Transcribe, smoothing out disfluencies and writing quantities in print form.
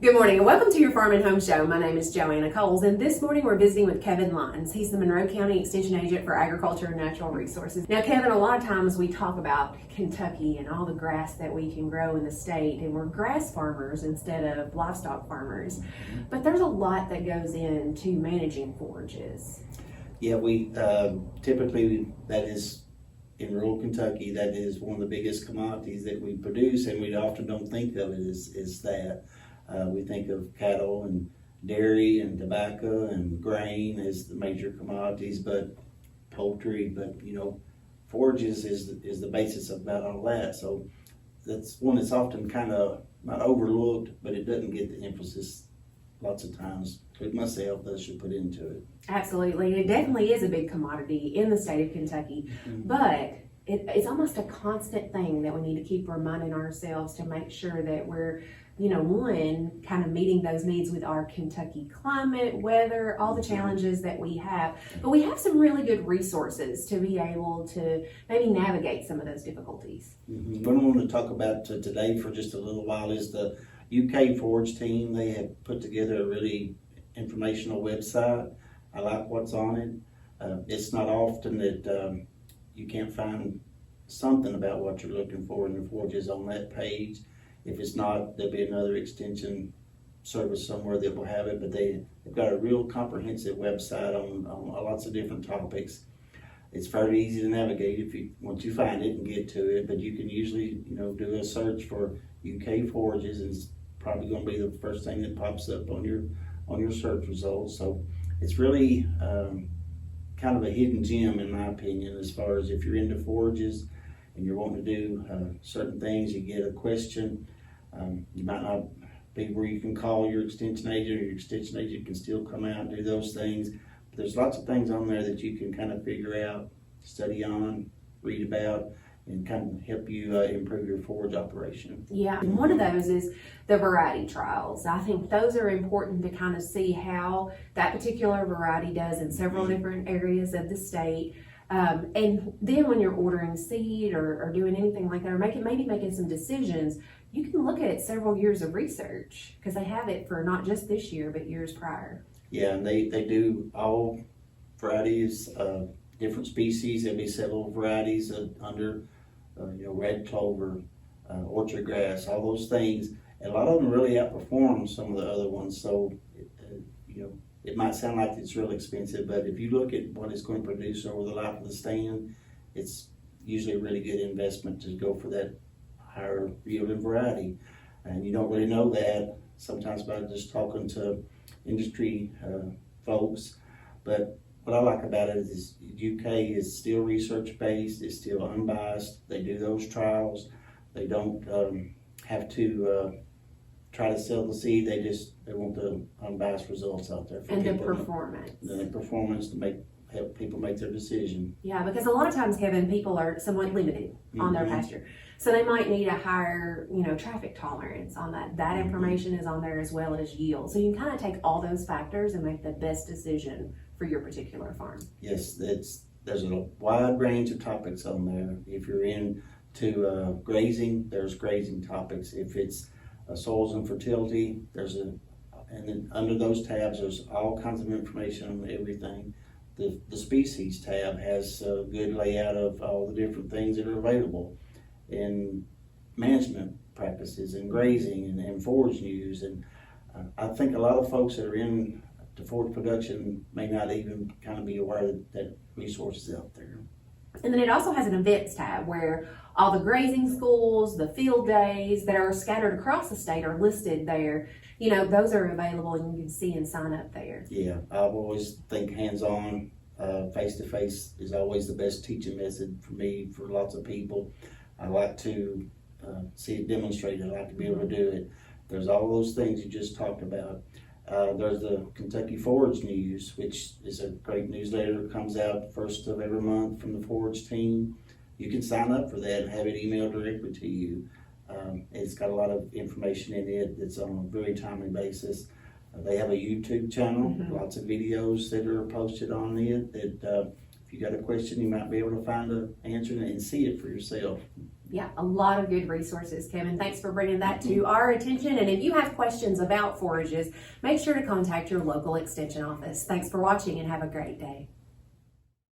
Good morning and welcome to your Farm and Home Show. My name is Joanna Coles, and this morning we're visiting with Kevin Lyons. He's the Monroe County Extension Agent for Agriculture and Natural Resources. Now, Kevin, a lot of times we talk about Kentucky and all the grass that we can grow in the state, and we're grass farmers instead of livestock farmers. But there's a lot that goes into managing forages. Yeah, we typically, that is in rural Kentucky, that is one of the biggest commodities that we produce, and we often don't think of it as that. We think of cattle and dairy and tobacco and grain as the major commodities, but poultry, but forages is the basis of about all that. So that's one that's often kind of not overlooked, but it doesn't get the emphasis lots of times. Like myself, that should put into it. Absolutely. It definitely is a big commodity in the state of Kentucky, but it's almost a constant thing that we need to keep reminding ourselves to make sure that we're one, kind of meeting those needs with our Kentucky climate, weather, all the challenges that we have. But we have some really good resources to be able to maybe navigate some of those difficulties. What I want to talk about today for just a little while is the UK Forage team. They have put together a really informational website. I like what's on it. It's not often that you can't find something about what you're looking for in your forages on that page. If it's not, there'll be another extension service somewhere that will have it, but they've got a real comprehensive website on lots of different topics. It's fairly easy to navigate once you find it and get to it, but you can usually do a search for UK forages, and it's probably going to be the first thing that pops up on your search results. So it's really kind of a hidden gem, in my opinion, as far as if you're into forages and you're wanting to do certain things, you get a question. You might not be where you can call your extension agent, or your extension agent can still come out and do those things. But there's lots of things on there that you can kind of figure out, study on, read about, and kind of help you improve your forage operation. Yeah, and one of those is the variety trials. I think those are important to kind of see how that particular variety does in several different areas of the state. And then when you're ordering seed or doing anything like that, or maybe making some decisions, you can look at several years of research, because they have it for not just this year, but years prior. Yeah, and they do all varieties, different species. There'll be several varieties under, red clover, orchard grass, all those things. And a lot of them really outperform some of the other ones. So, it might sound like it's real expensive, but if you look at what it's going to produce over the life of the stand, it's usually a really good investment to go for that higher yielding variety. And you don't really know that sometimes by just talking to industry folks. But what I like about it is UK is still research based, it's still unbiased. They do those trials. They don't have to try to sell the seed. They want the unbiased results out there for and people. The performance. The performance to help people make their decision. Yeah, because a lot of times, Kevin, people are somewhat limited on their pasture. So they might need a higher, traffic tolerance on that. That information is on there, as well as yield. So you can kind of take all those factors and make the best decision for your particular farm. Yes, there's a wide range of topics on there. If you're into grazing, there's grazing topics. If it's soils and fertility, and then under those tabs, there's all kinds of information on everything. The species tab has a good layout of all the different things that are available in management practices and grazing and forage news. And I think a lot of folks that are in the forage production may not even kind of be aware that resources out there. And then it also has an events tab where all the grazing schools, the field days that are scattered across the state are listed there. Those are available and you can see and sign up there. Yeah, I always think hands-on, face-to-face is always the best teaching method for me, for lots of people. I like to see it demonstrated. I like to be able to do it. There's all those things you just talked about. There's the Kentucky Forage News, which is a great newsletter that comes out first of every month from the Forage team. You can sign up for that and have it emailed directly to you. It's got a lot of information in it that's on a very timely basis. They have a YouTube channel, lots of videos that are posted on it that if you got a question, you might be able to find an answer and see it for yourself. Yeah, a lot of good resources, Kevin. Thanks for bringing that to our attention. And if you have questions about forages, make sure to contact your local extension office. Thanks for watching and have a great day.